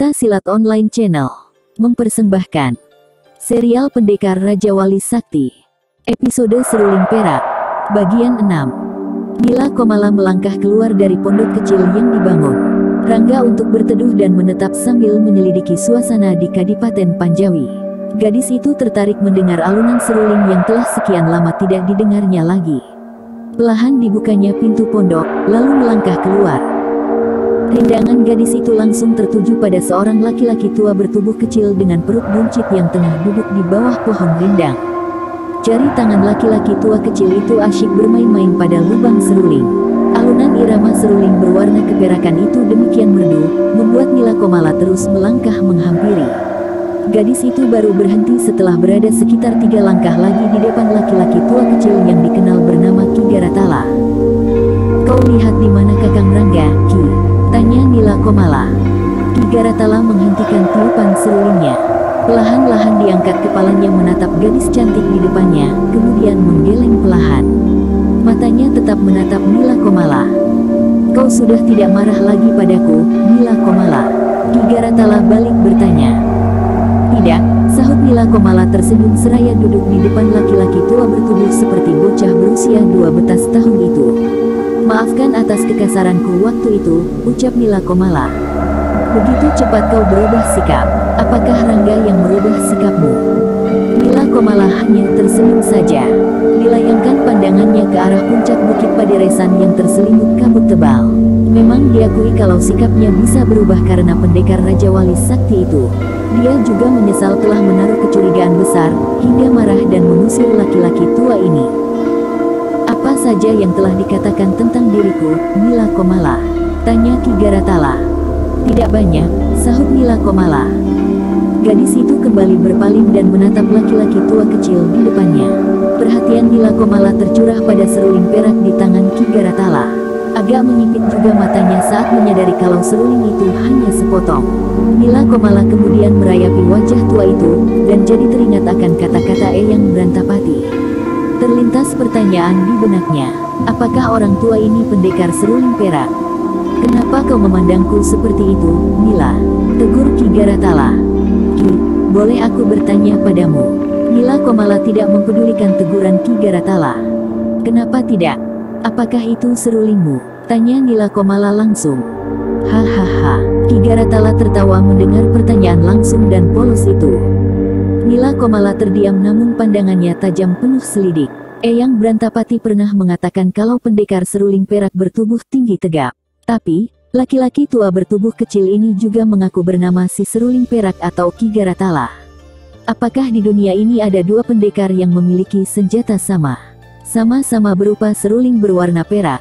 Cerita Silat Online Channel mempersembahkan serial Pendekar Raja Wali Sakti, episode Seruling Perak, bagian 6. Nila Komala melangkah keluar dari pondok kecil yang dibangun Rangga untuk berteduh dan menetap sambil menyelidiki suasana di Kadipaten Panjawi. Gadis itu tertarik mendengar alunan seruling yang telah sekian lama tidak didengarnya lagi. Perlahan dibukanya pintu pondok, lalu melangkah keluar. Pandangan gadis itu langsung tertuju pada seorang laki-laki tua bertubuh kecil dengan perut buncit yang tengah duduk di bawah pohon rindang. Jari tangan laki-laki tua kecil itu asyik bermain-main pada lubang seruling. Alunan irama seruling berwarna keperakan itu demikian merdu, membuat Nila Komala terus melangkah menghampiri. Gadis itu baru berhenti setelah berada sekitar 3 langkah lagi di depan laki-laki tua kecil yang dikenal bernama Ki Garatala. "Kau lihat di mana Kakang Rangga, Ki?" tanya Nila Komala. Ki Garatala menghentikan tiupan serulingnya. Perlahan-lahan diangkat kepalanya menatap gadis cantik di depannya, kemudian menggeleng perlahan. Matanya tetap menatap Nila Komala. "Kau sudah tidak marah lagi padaku, Nila Komala?" Ki Garatala balik bertanya. "Tidak," sahut Nila Komala tersenyum seraya duduk di depan laki-laki tua bertubuh seperti bocah berusia 12 tahun itu. "Maafkan atas kekasaranku waktu itu," ucap Nila Komala. "Begitu cepat kau berubah sikap. Apakah Rangga yang merubah sikapmu?" Nila Komala hanya tersenyum saja. Dilayangkan pandangannya ke arah puncak bukit Paderesan yang terselimut kabut tebal. Memang diakui kalau sikapnya bisa berubah karena pendekar Raja Wali Sakti itu. Dia juga menyesal telah menaruh kecurigaan besar, hingga marah dan mengusir laki-laki tua ini. "Apa saja yang telah dikatakan tentang diriku, Nila Komala?" tanya Ki Garatala. "Tidak banyak," sahut Nila Komala. Gadis itu kembali berpaling dan menatap laki-laki tua kecil di depannya. Perhatian Nila Komala tercurah pada seruling perak di tangan Ki Garatala. Agak menyipit juga matanya saat menyadari kalau seruling itu hanya sepotong. Nila Komala kemudian merayapi wajah tua itu, dan jadi teringat akan kata-kata Eyang Brantapati. Terlintas pertanyaan di benaknya, apakah orang tua ini pendekar seruling perak? "Kenapa kau memandangku seperti itu, Nila?" tegur Ki Garatala. "Ki, boleh aku bertanya padamu?" Nila Komala tidak mempedulikan teguran Ki Garatala. "Kenapa tidak? Apakah itu serulingmu?" tanya Nila Komala langsung. "Hahaha." Ki Garatala tertawa mendengar pertanyaan langsung dan polos itu. Nila Komala terdiam namun pandangannya tajam penuh selidik. Eyang Brantapati pernah mengatakan kalau pendekar seruling perak bertubuh tinggi tegap. Tapi, laki-laki tua bertubuh kecil ini juga mengaku bernama si seruling perak atau Ki Garatala. Apakah di dunia ini ada 2 pendekar yang memiliki senjata sama-sama berupa seruling berwarna perak?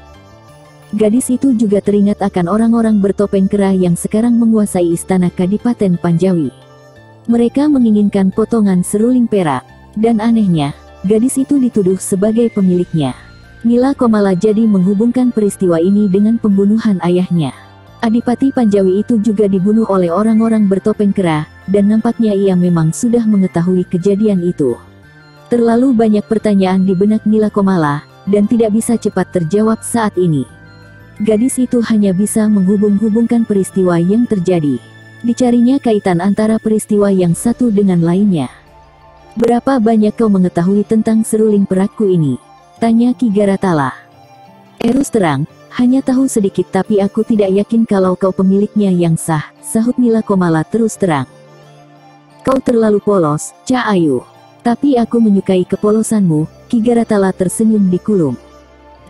Gadis itu juga teringat akan orang-orang bertopeng kera yang sekarang menguasai istana Kadipaten Panjawi. Mereka menginginkan potongan seruling perak, dan anehnya, gadis itu dituduh sebagai pemiliknya. Nila Komala jadi menghubungkan peristiwa ini dengan pembunuhan ayahnya. Adipati Panjawi itu juga dibunuh oleh orang-orang bertopeng kera, dan nampaknya ia memang sudah mengetahui kejadian itu. Terlalu banyak pertanyaan di benak Nila Komala, dan tidak bisa cepat terjawab saat ini. Gadis itu hanya bisa menghubung-hubungkan peristiwa yang terjadi. Dicarinya kaitan antara peristiwa yang satu dengan lainnya. "Berapa banyak kau mengetahui tentang seruling perakku ini?" tanya Ki Garatala. "Terus terang, hanya tahu sedikit tapi aku tidak yakin kalau kau pemiliknya yang sah," sahut Nila Komala terus terang. "Kau terlalu polos, Cak Ayu." "Tapi aku menyukai kepolosanmu," Ki Garatala tersenyum di kulum.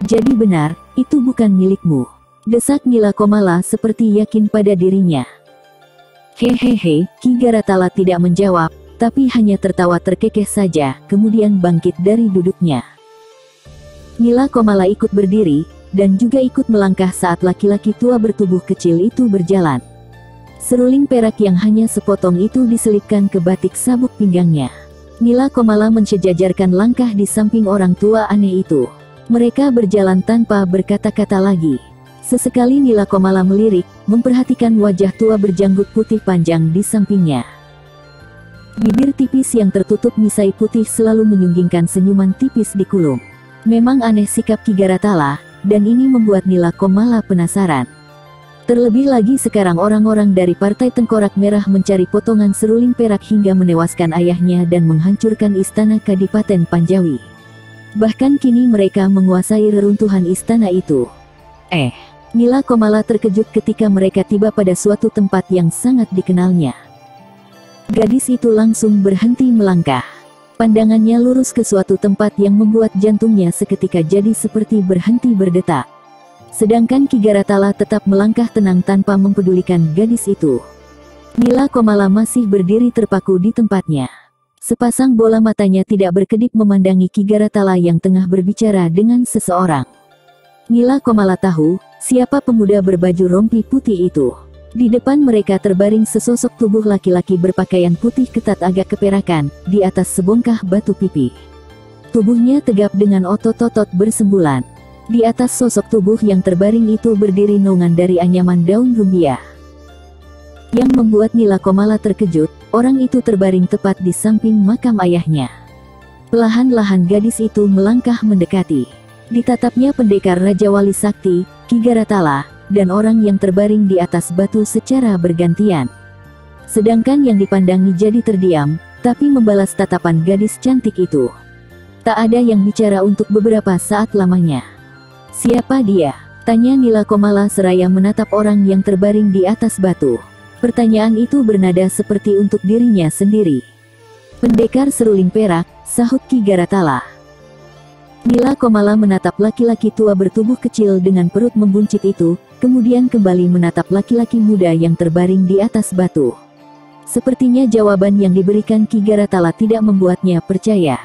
"Jadi benar, itu bukan milikmu?" desak Nila Komala seperti yakin pada dirinya. "Hehehe," Ki Garatala tidak menjawab, tapi hanya tertawa terkekeh saja, kemudian bangkit dari duduknya. Nila Komala ikut berdiri, dan juga ikut melangkah saat laki-laki tua bertubuh kecil itu berjalan. Seruling perak yang hanya sepotong itu diselipkan ke batik sabuk pinggangnya. Nila Komala mensejajarkan langkah di samping orang tua aneh itu. Mereka berjalan tanpa berkata-kata lagi. Sesekali Nila Komala melirik, memperhatikan wajah tua berjanggut putih panjang di sampingnya. Bibir tipis yang tertutup misai putih selalu menyunggingkan senyuman tipis di kulum. Memang aneh sikap Ki Garatala, dan ini membuat Nila Komala penasaran. Terlebih lagi sekarang orang-orang dari Partai Tengkorak Merah mencari potongan seruling perak hingga menewaskan ayahnya dan menghancurkan istana Kadipaten Panjawi. Bahkan kini mereka menguasai reruntuhan istana itu. Nila Komala terkejut ketika mereka tiba pada suatu tempat yang sangat dikenalnya. Gadis itu langsung berhenti melangkah. Pandangannya lurus ke suatu tempat yang membuat jantungnya seketika jadi seperti berhenti berdetak. Sedangkan Ki Garatala tetap melangkah tenang tanpa mempedulikan gadis itu. Nila Komala masih berdiri terpaku di tempatnya. Sepasang bola matanya tidak berkedip memandangi Ki Garatala yang tengah berbicara dengan seseorang. Nila Komala tahu siapa pemuda berbaju rompi putih itu. Di depan mereka terbaring sesosok tubuh laki-laki berpakaian putih ketat agak keperakan, di atas sebongkah batu pipi. Tubuhnya tegap dengan otot-otot bersembulan. Di atas sosok tubuh yang terbaring itu berdiri naungan dari anyaman daun rumbia. Yang membuat Nila Komala terkejut, orang itu terbaring tepat di samping makam ayahnya. Perlahan-lahan gadis itu melangkah mendekati. Ditatapnya pendekar Raja Wali Sakti, Ki Garatala, dan orang yang terbaring di atas batu secara bergantian. Sedangkan yang dipandangi jadi terdiam, tapi membalas tatapan gadis cantik itu. Tak ada yang bicara untuk beberapa saat lamanya. "Siapa dia?" tanya Nila Komala seraya menatap orang yang terbaring di atas batu. Pertanyaan itu bernada seperti untuk dirinya sendiri. "Pendekar seruling perak," sahut Ki Garatala. Nila Komala menatap laki-laki tua bertubuh kecil dengan perut membuncit itu, kemudian kembali menatap laki-laki muda yang terbaring di atas batu. Sepertinya jawaban yang diberikan Ki Garatala tidak membuatnya percaya.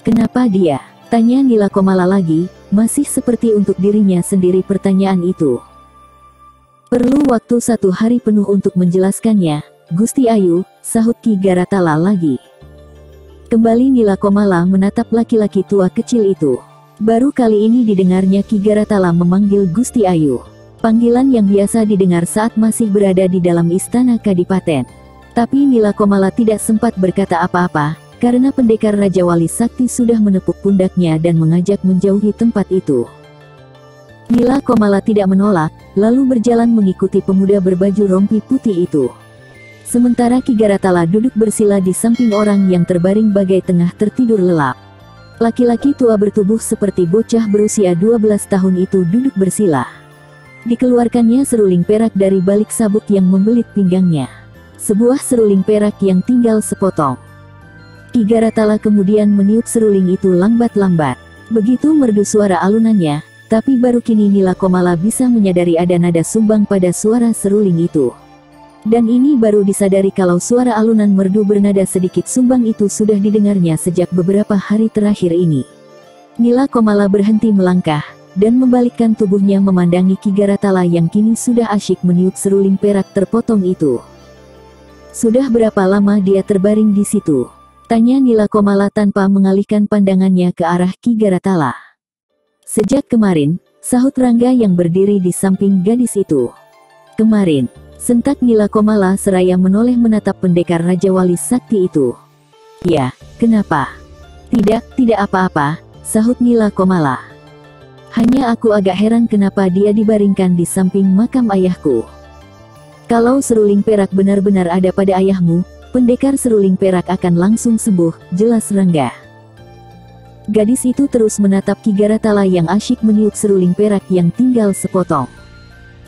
"Kenapa dia?" tanya Nila Komala lagi, masih seperti untuk dirinya sendiri pertanyaan itu. "Perlu waktu 1 hari penuh untuk menjelaskannya, Gusti Ayu," sahut Ki Garatala lagi. Kembali Nila Komala menatap laki-laki tua kecil itu. Baru kali ini didengarnya Ki Garatala memanggil Gusti Ayu. Panggilan yang biasa didengar saat masih berada di dalam istana Kadipaten. Tapi Nila Komala tidak sempat berkata apa-apa, karena pendekar Raja Wali Sakti sudah menepuk pundaknya dan mengajak menjauhi tempat itu. Nila Komala tidak menolak, lalu berjalan mengikuti pemuda berbaju rompi putih itu. Sementara Ki Garatala duduk bersila di samping orang yang terbaring bagai tengah tertidur lelap. Laki-laki tua bertubuh seperti bocah berusia 12 tahun itu duduk bersila. Dikeluarkannya seruling perak dari balik sabuk yang membelit pinggangnya. Sebuah seruling perak yang tinggal sepotong. Ki Garatala kemudian meniup seruling itu lambat-lambat. Begitu merdu suara alunannya, tapi baru kini Nila Komala bisa menyadari ada nada sumbang pada suara seruling itu. Dan ini baru disadari kalau suara alunan merdu bernada sedikit sumbang itu sudah didengarnya sejak beberapa hari terakhir ini. Nila Komala berhenti melangkah, dan membalikkan tubuhnya memandangi Ki Garatala yang kini sudah asyik meniup seruling perak terpotong itu. "Sudah berapa lama dia terbaring di situ?" tanya Nila Komala tanpa mengalihkan pandangannya ke arah Ki Garatala. "Sejak kemarin," sahut Rangga yang berdiri di samping gadis itu. "Kemarin?" sentak Nila Komala seraya menoleh menatap pendekar Raja Wali Sakti itu. "Ya, kenapa?" Tidak apa-apa," sahut Nila Komala. "Hanya aku agak heran kenapa dia dibaringkan di samping makam ayahku. Kalau seruling perak benar-benar ada pada ayahmu, pendekar seruling perak akan langsung sembuh," jelas Rangga. Gadis itu terus menatap Ki Garatala yang asyik meniup seruling perak yang tinggal sepotong.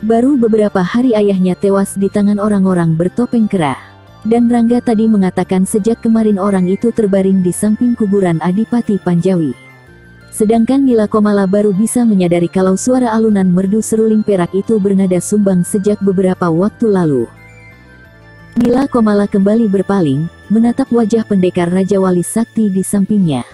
Baru beberapa hari ayahnya tewas di tangan orang-orang bertopeng kera. Dan Rangga tadi mengatakan sejak kemarin orang itu terbaring di samping kuburan Adipati Panjawi. Sedangkan Nila Komala baru bisa menyadari kalau suara alunan merdu seruling perak itu bernada sumbang sejak beberapa waktu lalu. Nila Komala kembali berpaling, menatap wajah pendekar Raja Wali Sakti di sampingnya.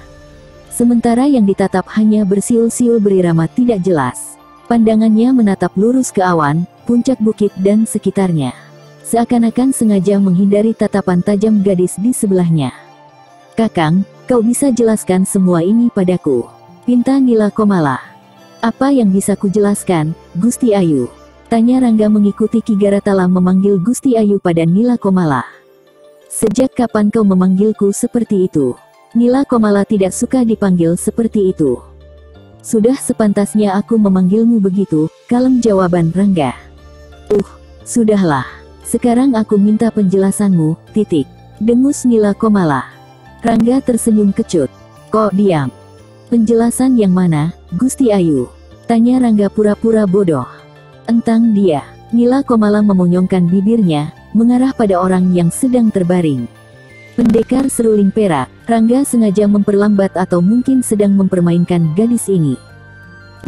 Sementara yang ditatap hanya bersiul-siul berirama tidak jelas. Pandangannya menatap lurus ke awan, puncak bukit dan sekitarnya. Seakan-akan sengaja menghindari tatapan tajam gadis di sebelahnya. "Kakang, kau bisa jelaskan semua ini padaku?" pinta Nila Komala. "Apa yang bisa kujelaskan, Gusti Ayu?" tanya Rangga mengikuti Ki Garatala memanggil Gusti Ayu pada Nila Komala. "Sejak kapan kau memanggilku seperti itu?" Nila Komala tidak suka dipanggil seperti itu. "Sudah sepantasnya aku memanggilmu begitu," kalem jawaban Rangga. Sudahlah. Sekarang aku minta penjelasanmu, titik. Dengus Nila Komala. Rangga tersenyum kecut. Kok diam? Penjelasan yang mana, Gusti Ayu? Tanya Rangga pura-pura bodoh. Entang dia. Nila Komala memonyongkan bibirnya, mengarah pada orang yang sedang terbaring. Pendekar seruling perak. Rangga sengaja memperlambat atau mungkin sedang mempermainkan gadis ini.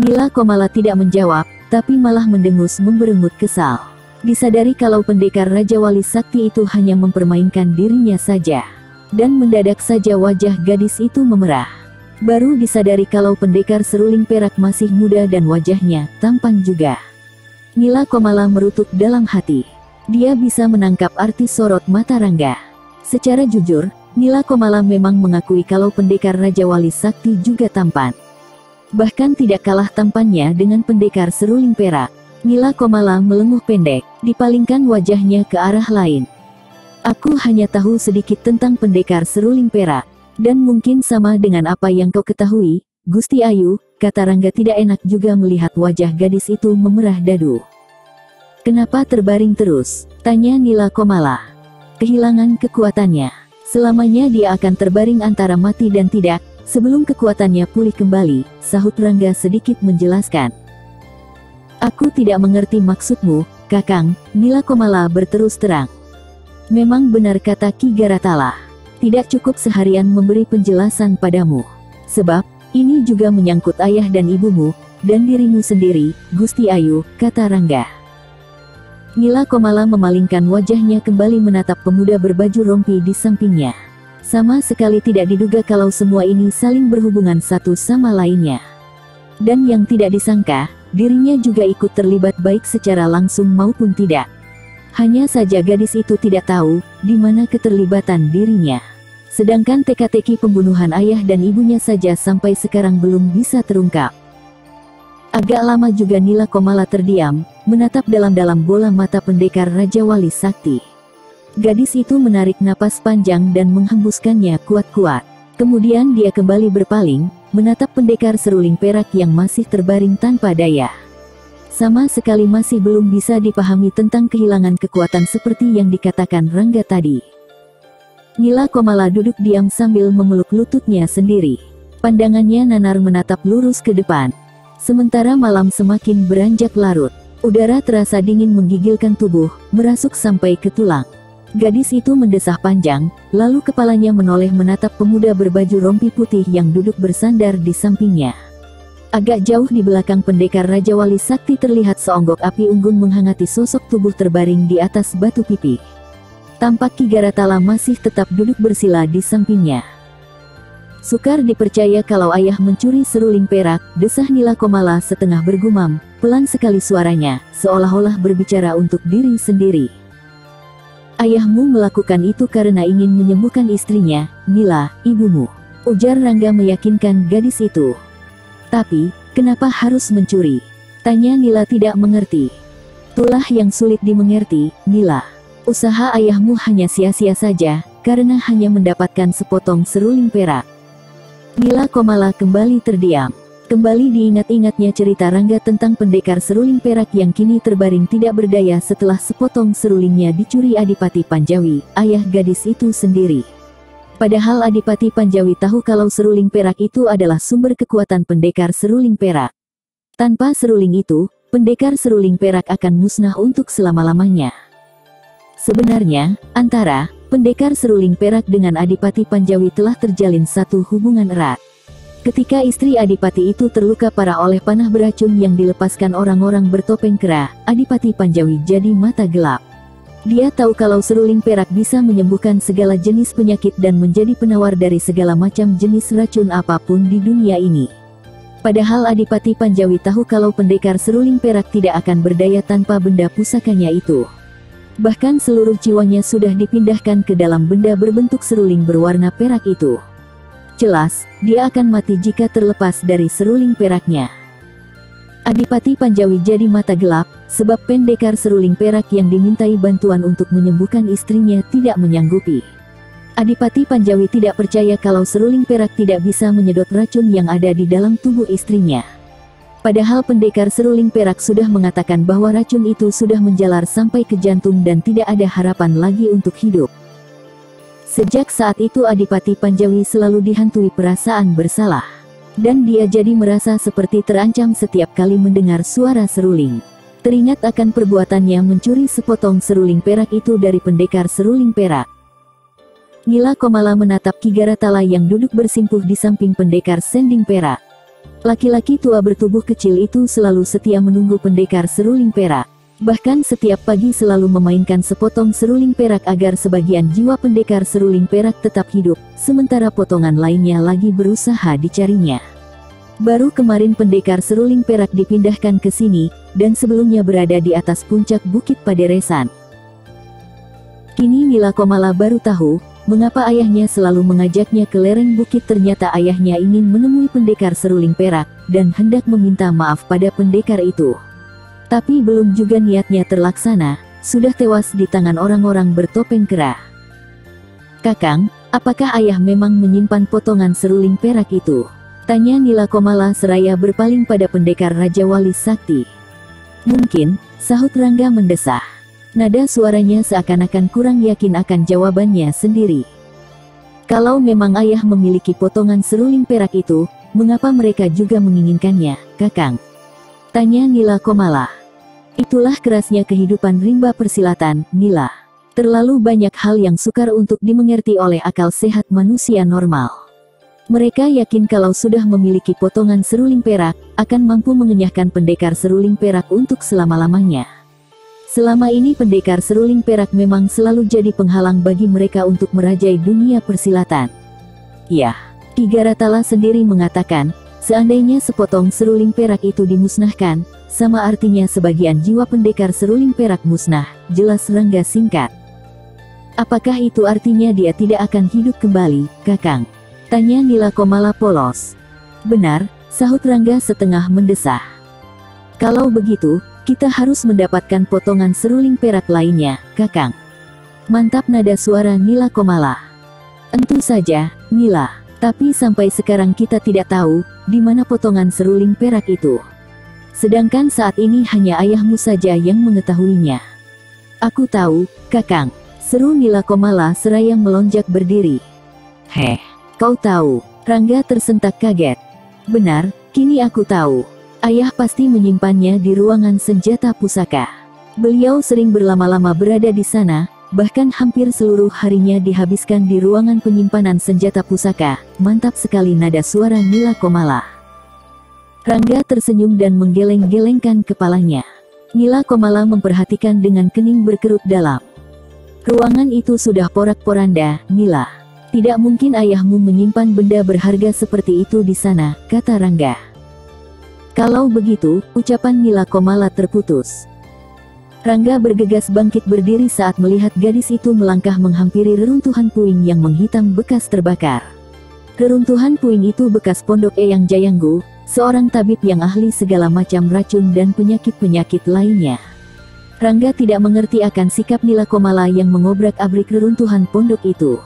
Nila Komala tidak menjawab, tapi malah mendengus memberengut kesal. Disadari kalau pendekar Raja Wali Sakti itu hanya mempermainkan dirinya saja. Dan mendadak saja wajah gadis itu memerah. Baru disadari kalau pendekar seruling perak masih muda dan wajahnya tampan juga. Nila Komala merutuk dalam hati. Dia bisa menangkap arti sorot mata Rangga. Secara jujur, Nila Komala memang mengakui kalau pendekar Raja Wali Sakti juga tampan. Bahkan tidak kalah tampannya dengan pendekar seruling perak. Nila Komala melenguh pendek, dipalingkan wajahnya ke arah lain. Aku hanya tahu sedikit tentang pendekar seruling perak, dan mungkin sama dengan apa yang kau ketahui, Gusti Ayu, kata Rangga tidak enak juga melihat wajah gadis itu memerah dadu. Kenapa terbaring terus? Tanya Nila Komala. Kehilangan kekuatannya. Selamanya dia akan terbaring antara mati dan tidak, sebelum kekuatannya pulih kembali, sahut Rangga sedikit menjelaskan. Aku tidak mengerti maksudmu, Kakang, Nila Komala berterus terang. Memang benar kata Ki Garatala. Tidak cukup seharian memberi penjelasan padamu. Sebab, ini juga menyangkut ayah dan ibumu, dan dirimu sendiri, Gusti Ayu, kata Rangga. Nila Komala memalingkan wajahnya kembali menatap pemuda berbaju rompi di sampingnya. Sama sekali tidak diduga kalau semua ini saling berhubungan satu sama lainnya. Dan yang tidak disangka, dirinya juga ikut terlibat baik secara langsung maupun tidak. Hanya saja gadis itu tidak tahu, di mana keterlibatan dirinya. Sedangkan teka-teki pembunuhan ayah dan ibunya saja sampai sekarang belum bisa terungkap. Agak lama juga Nila Komala terdiam, menatap dalam-dalam bola mata pendekar Raja Wali Sakti. Gadis itu menarik napas panjang dan menghembuskannya kuat-kuat. Kemudian dia kembali berpaling, menatap pendekar seruling perak yang masih terbaring tanpa daya. Sama sekali masih belum bisa dipahami tentang kehilangan kekuatan seperti yang dikatakan Rangga tadi. Nila Komala duduk diam sambil memeluk lututnya sendiri. Pandangannya nanar menatap lurus ke depan. Sementara malam semakin beranjak larut. Udara terasa dingin menggigilkan tubuh, merasuk sampai ke tulang. Gadis itu mendesah panjang, lalu kepalanya menoleh menatap pemuda berbaju rompi putih yang duduk bersandar di sampingnya. Agak jauh di belakang pendekar Raja Wali Sakti terlihat seonggok api unggun menghangati sosok tubuh terbaring di atas batu pipi. Tampak Ki Garatala masih tetap duduk bersila di sampingnya. Sukar dipercaya kalau ayah mencuri seruling perak, desah Nila Komala setengah bergumam, pelan sekali suaranya, seolah-olah berbicara untuk diri sendiri. Ayahmu melakukan itu karena ingin menyembuhkan istrinya, Nila, ibumu. Ujar Rangga meyakinkan gadis itu. Tapi, kenapa harus mencuri? Tanya Nila tidak mengerti. Itulah yang sulit dimengerti, Nila. Usaha ayahmu hanya sia-sia saja, karena hanya mendapatkan sepotong seruling perak. Nila Komala kembali terdiam. Kembali diingat-ingatnya cerita Rangga tentang pendekar seruling perak yang kini terbaring tidak berdaya setelah sepotong serulingnya dicuri Adipati Panjawi, ayah gadis itu sendiri. Padahal Adipati Panjawi tahu kalau seruling perak itu adalah sumber kekuatan pendekar seruling perak. Tanpa seruling itu, pendekar seruling perak akan musnah untuk selama-lamanya. Sebenarnya, antara pendekar seruling perak dengan Adipati Panjawi telah terjalin satu hubungan erat. Ketika istri Adipati itu terluka parah oleh panah beracun yang dilepaskan orang-orang bertopeng kera, Adipati Panjawi jadi mata gelap. Dia tahu kalau seruling perak bisa menyembuhkan segala jenis penyakit dan menjadi penawar dari segala macam jenis racun apapun di dunia ini. Padahal Adipati Panjawi tahu kalau pendekar seruling perak tidak akan berdaya tanpa benda pusakanya itu. Bahkan seluruh jiwanya sudah dipindahkan ke dalam benda berbentuk seruling berwarna perak itu. Jelas, dia akan mati jika terlepas dari seruling peraknya. Adipati Panjawi jadi mata gelap, sebab pendekar seruling perak yang dimintai bantuan untuk menyembuhkan istrinya tidak menyanggupi. Adipati Panjawi tidak percaya kalau seruling perak tidak bisa menyedot racun yang ada di dalam tubuh istrinya. Padahal pendekar seruling perak sudah mengatakan bahwa racun itu sudah menjalar sampai ke jantung dan tidak ada harapan lagi untuk hidup. Sejak saat itu Adipati Panjawi selalu dihantui perasaan bersalah. Dan dia jadi merasa seperti terancam setiap kali mendengar suara seruling. Teringat akan perbuatannya mencuri sepotong seruling perak itu dari pendekar seruling perak. Nila Komala menatap Ki Garatala yang duduk bersimpuh di samping pendekar sending perak. Laki-laki tua bertubuh kecil itu selalu setia menunggu pendekar seruling perak. Bahkan setiap pagi selalu memainkan sepotong seruling perak agar sebagian jiwa pendekar seruling perak tetap hidup, sementara potongan lainnya lagi berusaha dicarinya. Baru kemarin pendekar seruling perak dipindahkan ke sini, dan sebelumnya berada di atas puncak Bukit Paderesan. Kini Nila Komala baru tahu, mengapa ayahnya selalu mengajaknya ke lereng bukit. Ternyata ayahnya ingin menemui pendekar seruling perak, dan hendak meminta maaf pada pendekar itu. Tapi belum juga niatnya terlaksana, sudah tewas di tangan orang-orang bertopeng kera. "Kakang, apakah ayah memang menyimpan potongan seruling perak itu?" tanya Nila Komala seraya berpaling pada pendekar Raja Wali Sakti. "Mungkin," sahut Rangga mendesah. Nada suaranya seakan-akan kurang yakin akan jawabannya sendiri. "Kalau memang ayah memiliki potongan seruling perak itu, mengapa mereka juga menginginkannya, Kakang?" tanya Nila Komala. Itulah kerasnya kehidupan rimba persilatan, Nila. Terlalu banyak hal yang sukar untuk dimengerti oleh akal sehat manusia normal. Mereka yakin kalau sudah memiliki potongan seruling perak, akan mampu mengenyahkan pendekar seruling perak untuk selama-lamanya. Selama ini pendekar seruling perak memang selalu jadi penghalang bagi mereka untuk merajai dunia persilatan. Ya, Ki Garatala sendiri mengatakan, seandainya sepotong seruling perak itu dimusnahkan, sama artinya sebagian jiwa pendekar seruling perak musnah, jelas Rangga singkat. "Apakah itu artinya dia tidak akan hidup kembali, Kakang?" tanya Nila Komala polos. "Benar," sahut Rangga setengah mendesah. "Kalau begitu, kita harus mendapatkan potongan seruling perak lainnya, Kakang." Mantap nada suara Nila Komala. "Tentu saja, Nila. Tapi sampai sekarang kita tidak tahu, di mana potongan seruling perak itu. Sedangkan saat ini hanya ayahmu saja yang mengetahuinya." "Aku tahu, Kakang," seru Nila Komala seraya melonjak berdiri. "Heh, kau tahu?" Rangga tersentak kaget. "Benar, kini aku tahu. Ayah pasti menyimpannya di ruangan senjata pusaka. Beliau sering berlama-lama berada di sana, bahkan hampir seluruh harinya dihabiskan di ruangan penyimpanan senjata pusaka." Mantap sekali nada suara Nila Komala. Rangga tersenyum dan menggeleng-gelengkan kepalanya. Nila Komala memperhatikan dengan kening berkerut dalam. "Ruangan itu sudah porak-poranda, Nila. Tidak mungkin ayahmu menyimpan benda berharga seperti itu di sana," kata Rangga. "Kalau begitu," ucapan Nila Komala terputus. Rangga bergegas bangkit berdiri saat melihat gadis itu melangkah menghampiri reruntuhan puing yang menghitam bekas terbakar. Reruntuhan puing itu bekas pondok Eyang Jayanggu, seorang tabib yang ahli segala macam racun dan penyakit-penyakit lainnya. Rangga tidak mengerti akan sikap Nila Komala yang mengobrak-abrik reruntuhan pondok itu.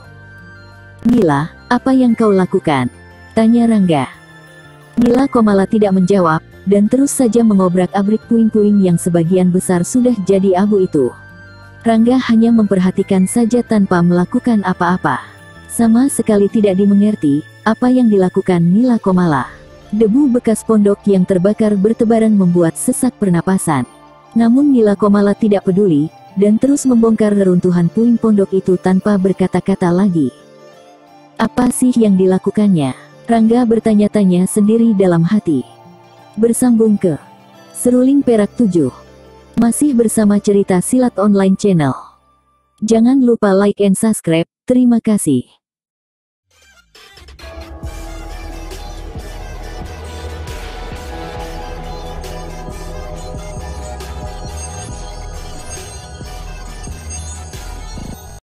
"Nila, apa yang kau lakukan?" tanya Rangga. Nila Komala tidak menjawab, dan terus saja mengobrak-abrik puing-puing yang sebagian besar sudah jadi abu itu. Rangga hanya memperhatikan saja tanpa melakukan apa-apa. Sama sekali tidak dimengerti apa yang dilakukan Nila Komala. Debu bekas pondok yang terbakar bertebaran membuat sesak pernapasan. Namun Nila Komala tidak peduli, dan terus membongkar reruntuhan puing pondok itu tanpa berkata-kata lagi. "Apa sih yang dilakukannya?" Rangga bertanya-tanya sendiri dalam hati. Bersambung ke Seruling Perak 7. Masih bersama cerita silat online channel. Jangan lupa like and subscribe, terima kasih.